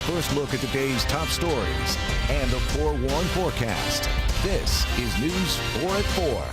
First look at the day's top stories and the forewarned forecast. This is News 4 at 4.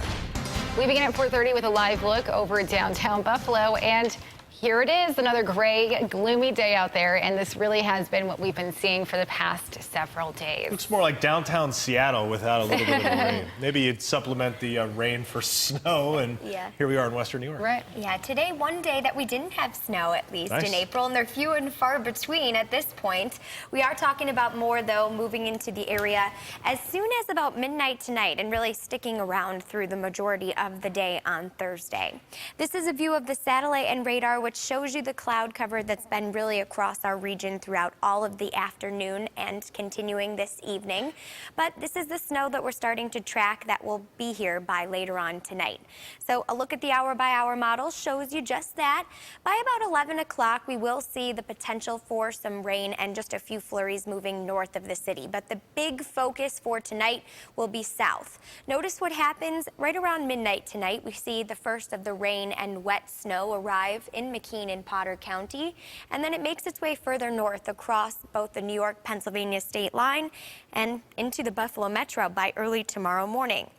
We begin at 4:30 with a live look over downtown Buffalo, and here it is, another gray, gloomy day out there, and this really has been what we've been seeing for the past several days. Looks more like downtown Seattle without a little bit of the rain. Maybe you'd supplement the rain for snow, and here we are in Western New York. Right. Yeah, today one day that we didn't have snow, at least in April, and they're few and far between at this point. We are talking about more, though, moving into the area as soon as about midnight tonight and really sticking around through the majority of the day on Thursday. This is a view of the satellite and radar, which shows you the cloud cover that's been really across our region throughout all of the afternoon and continuing this evening. But this is the snow that we're starting to track that will be here by later on tonight. So a look at the hour-by-hour model shows you just that. By about 11 o'clock, we will see the potential for some rain and just a few flurries moving north of the city. But the big focus for tonight will be south. Notice what happens right around midnight tonight. We see the first of the rain and wet snow arrive in McKean and Potter County, and then it makes its way further north across both the New York-Pennsylvania state line and into the Buffalo Metro by early tomorrow morning.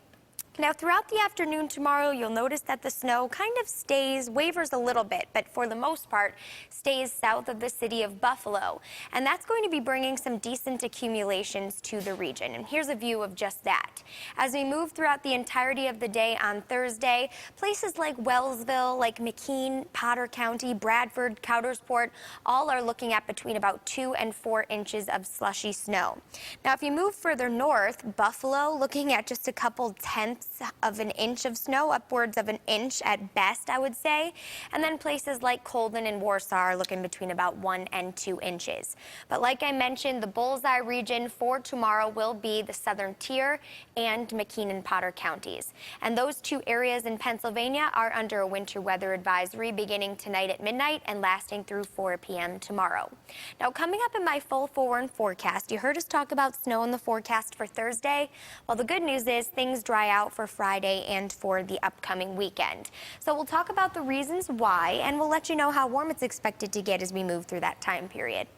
Now, throughout the afternoon tomorrow, you'll notice that the snow kind of wavers a little bit, but for the most part, stays south of the city of Buffalo. And that's going to be bringing some decent accumulations to the region. And here's a view of just that. As we move throughout the entirety of the day on Thursday, places like Wellsville, like McKean, Potter County, Bradford, Coudersport, all are looking at between about 2 and 4 inches of slushy snow. Now, if you move further north, Buffalo, looking at just a couple tenths of an inch of snow, upwards of an inch at best, I would say. And then places like Colden and Warsaw are looking between about 1 and 2 inches. But like I mentioned, the bullseye region for tomorrow will be the southern tier and McKean and Potter counties. And those two areas in Pennsylvania are under a winter weather advisory beginning tonight at midnight and lasting through 4 p.m. tomorrow. Now, coming up in my full forewarned forecast, you heard us talk about snow in the forecast for Thursday. Well, the good news is things dry out for Friday and for the upcoming weekend. So we'll talk about the reasons why, and we'll let you know how warm it's expected to get as we move through that time period.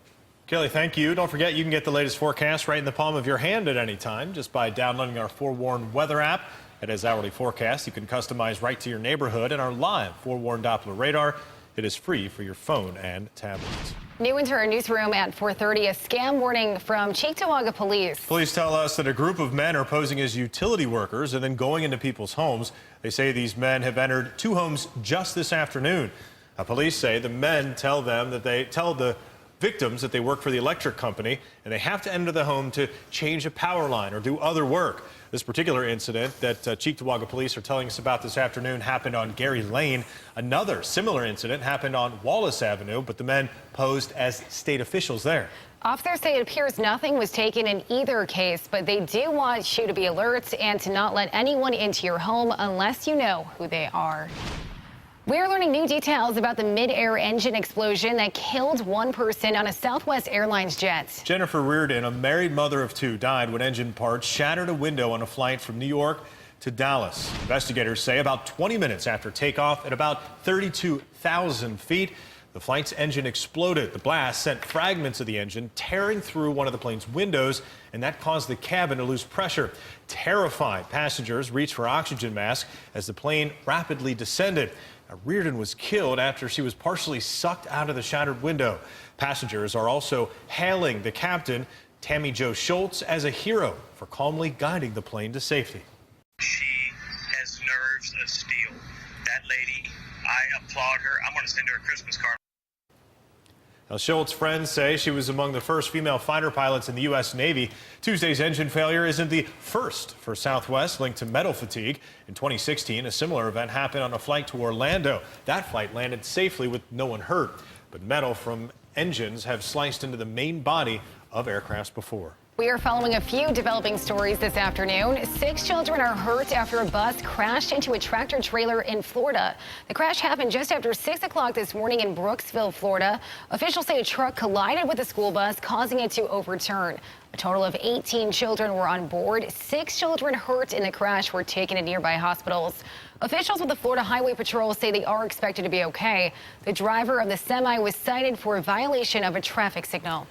Kelly, thank you. Don't forget, you can get the latest forecast right in the palm of your hand at any time just by downloading our Forewarned weather app. It has hourly forecasts you can customize right to your neighborhood, and our live Forewarned Doppler radar. It is free for your phone and tablet. New into our newsroom at 4:30, a scam warning from Cheektowaga Police. Police tell us that a group of men are posing as utility workers and then going into people's homes. They say these men have entered 2 homes just this afternoon. Police say the men tell the victims that they work for the electric company and they have to enter the home to change a power line or do other work. This particular incident that Cheektowaga Police are telling us about this afternoon happened on Gary Lane. Another similar incident happened on Wallace Avenue, but the men posed as state officials there. Officers say it appears nothing was taken in either case, but they do want you to be alert and to not let anyone into your home unless you know who they are. We're learning new details about the mid-air engine explosion that killed 1 person on a Southwest Airlines jet. Jennifer Reardon, a married mother of 2, died when engine parts shattered a window on a flight from New York to Dallas. Investigators say about 20 minutes after takeoff at about 32,000 feet, the flight's engine exploded. The blast sent fragments of the engine tearing through one of the plane's windows, and that caused the cabin to lose pressure. Terrified passengers reached for oxygen masks as the plane rapidly descended. Now, Reardon was killed after she was partially sucked out of the shattered window. Passengers are also hailing the captain, Tammy Jo Schultz, as a hero for calmly guiding the plane to safety. She has nerves of steel. That lady, I applaud her. I'm going to send her a Christmas card. Now, Schultz's friends say she was among the first female fighter pilots in the U.S. Navy. Tuesday's engine failure isn't the first for Southwest, linked to metal fatigue. In 2016, a similar event happened on a flight to Orlando. That flight landed safely with no one hurt, but metal from engines have sliced into the main body of aircrafts before. We are following a few developing stories this afternoon. 6 children are hurt after a bus crashed into a tractor trailer in Florida. The crash happened just after 6 o'clock this morning in Brooksville, Florida. Officials say a truck collided with a school bus, causing it to overturn. A total of 18 children were on board. 6 children hurt in the crash were taken to nearby hospitals. Officials with the Florida Highway Patrol say they are expected to be okay. The driver of the semi was cited for a violation of a traffic signal.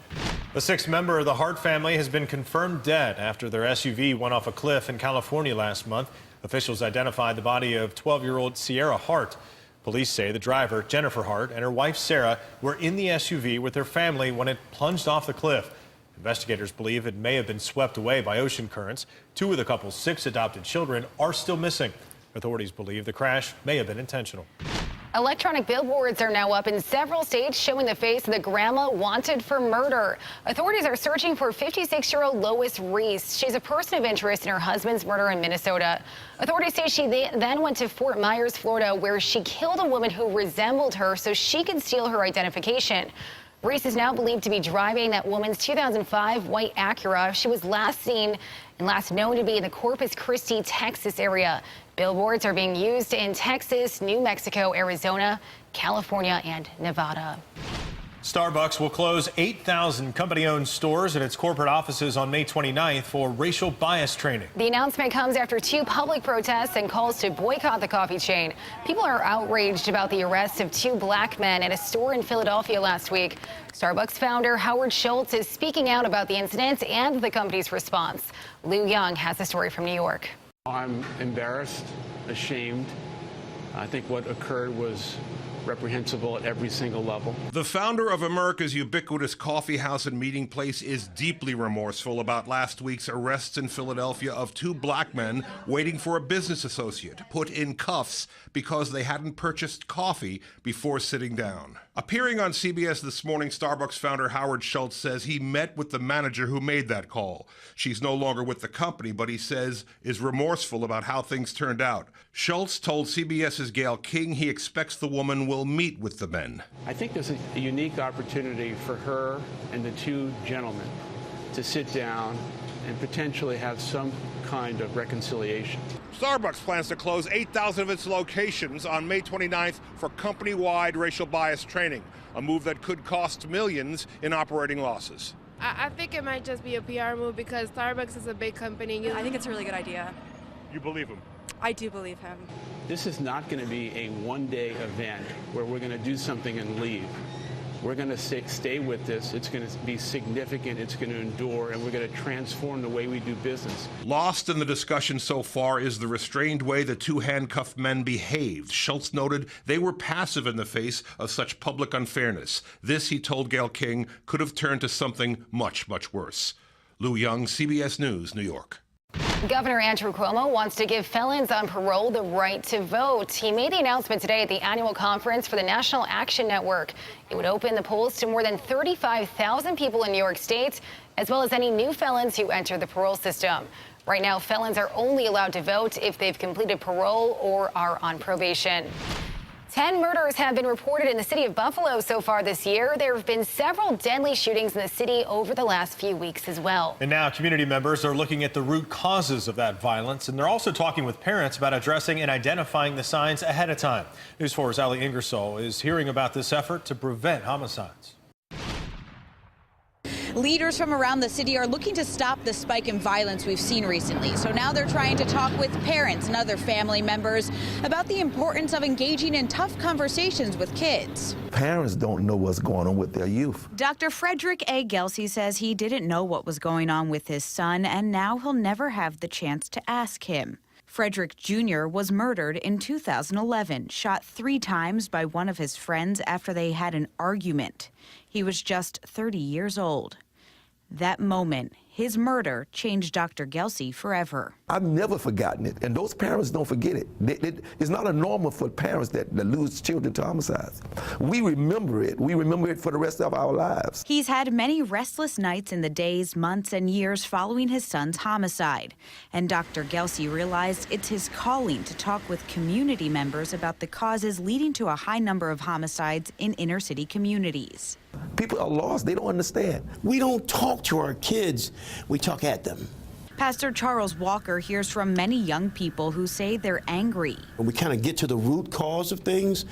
The sixth member of the Hart family has been confirmed dead after their SUV went off a cliff in California last month. Officials identified the body of 12-year-old Sierra Hart. Police say the driver, Jennifer Hart, and her wife, Sarah, were in the SUV with their family when it plunged off the cliff. Investigators believe it may have been swept away by ocean currents. Two of the couple's 6 adopted children are still missing. Authorities believe the crash may have been intentional. Electronic billboards are now up in several states showing the face of the grandma wanted for murder. Authorities are searching for 56-year-old Lois Reese. She's a person of interest in her husband's murder in Minnesota. Authorities say she then went to Fort Myers, Florida, where she killed a woman who resembled her so she could steal her identification. Reese is now believed to be driving that woman's 2005 white Acura. She was last seen and last known to be in the Corpus Christi, Texas area. Billboards are being used in Texas, New Mexico, Arizona, California, and Nevada. Starbucks will close 8,000 company-owned stores at its corporate offices on May 29th for racial bias training. The announcement comes after 2 public protests and calls to boycott the coffee chain. People are outraged about the arrest of 2 black men at a store in Philadelphia last week. Starbucks founder Howard Schultz is speaking out about the incident and the company's response. Lou Young has the story from New York. I'm embarrassed, ashamed. I think what occurred was reprehensible at every single level. The founder of America's ubiquitous coffee house and meeting place is deeply remorseful about last week's arrests in Philadelphia of 2 black men waiting for a business associate, put in cuffs because they hadn't purchased coffee before sitting down. Appearing on CBS this morning, Starbucks founder Howard Schultz says he met with the manager who made that call. She's no longer with the company, but he says is remorseful about how things turned out. Schultz told CBS's Gayle King he expects the woman will meet with the men. I think there's a unique opportunity for her and the 2 gentlemen to sit down and potentially have some kind of reconciliation. Starbucks plans to close 8,000 of its locations on May 29th for company-wide racial bias training, a move that could cost millions in operating losses. I think it might just be a PR move because Starbucks is a big company. I think it's a really good idea. You believe him? I do believe him. This is not going to be a one-day event where we're going to do something and leave. We're going to stay with this. It's going to be significant. It's going to endure, and we're going to transform the way we do business. Lost in the discussion so far is the restrained way the 2 handcuffed men behaved. Schultz noted they were passive in the face of such public unfairness. This, he told Gayle King, could have turned to something much, much worse. Lou Young, CBS News, New York. Governor Andrew Cuomo wants to give felons on parole the right to vote. He made the announcement today at the annual conference for the National Action Network. It would open the polls to more than 35,000 people in New York State, as well as any new felons who enter the parole system. Right now, felons are only allowed to vote if they've completed parole or are on probation. 10 murders have been reported in the city of Buffalo so far this year. There have been several deadly shootings in the city over the last few weeks as well. And now community members are looking at the root causes of that violence, and they're also talking with parents about addressing and identifying the signs ahead of time. News 4's Ali Ingersoll is hearing about this effort to prevent homicides. Leaders from around the city are looking to stop the spike in violence we've seen recently. So now they're trying to talk with parents and other family members about the importance of engaging in tough conversations with kids. Parents don't know what's going on with their youth. Dr. Frederick A. Gelsey says he didn't know what was going on with his son, and now he'll never have the chance to ask him. Frederick Jr. was murdered in 2011, shot 3 times by one of his friends after they had an argument. He was just 30 years old. That moment, his murder, changed Dr. Gelsey forever. I've never forgotten it, and those parents don't forget it. It's not a normal for parents that lose children to homicides. We remember it. We remember it for the rest of our lives. He's had many restless nights in the days, months, and years following his son's homicide. And Dr. Gelsey realized it's his calling to talk with community members about the causes leading to a high number of homicides in inner city communities. People are lost. They don't understand. We don't talk to our kids. We talk at them. Pastor Charles Walker hears from many young people who say they're angry. We kind of get to the root cause of things,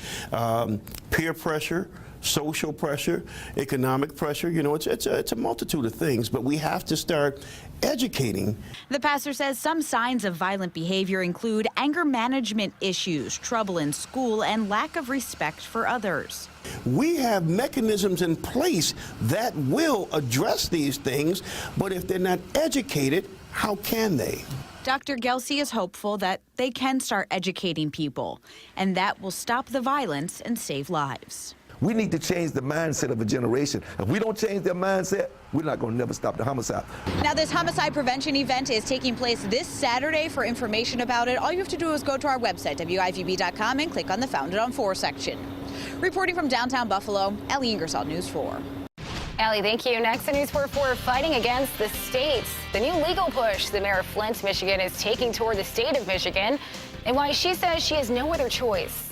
peer pressure, social pressure, economic pressure. You know, it's a multitude of things, but we have to start educating. The pastor says some signs of violent behavior include anger management issues, trouble in school, and lack of respect for others. We have mechanisms in place that will address these things, but if they're not educated, how can they? Dr. Gelsey is hopeful that they can start educating people, and that will stop the violence and save lives. We need to change the mindset of a generation. If we don't change their mindset, we're not going to never stop the homicide. Now, this homicide prevention event is taking place this Saturday. For information about it, all you have to do is go to our website, WIVB.com, and click on the Founded on 4 section. Reporting from downtown Buffalo, Ellie Ingersoll, News 4. Allie, thank you. Next, in News 4 fighting against the states. The new legal push the mayor of Flint, Michigan is taking toward the state of Michigan, and why she says she has no other choice.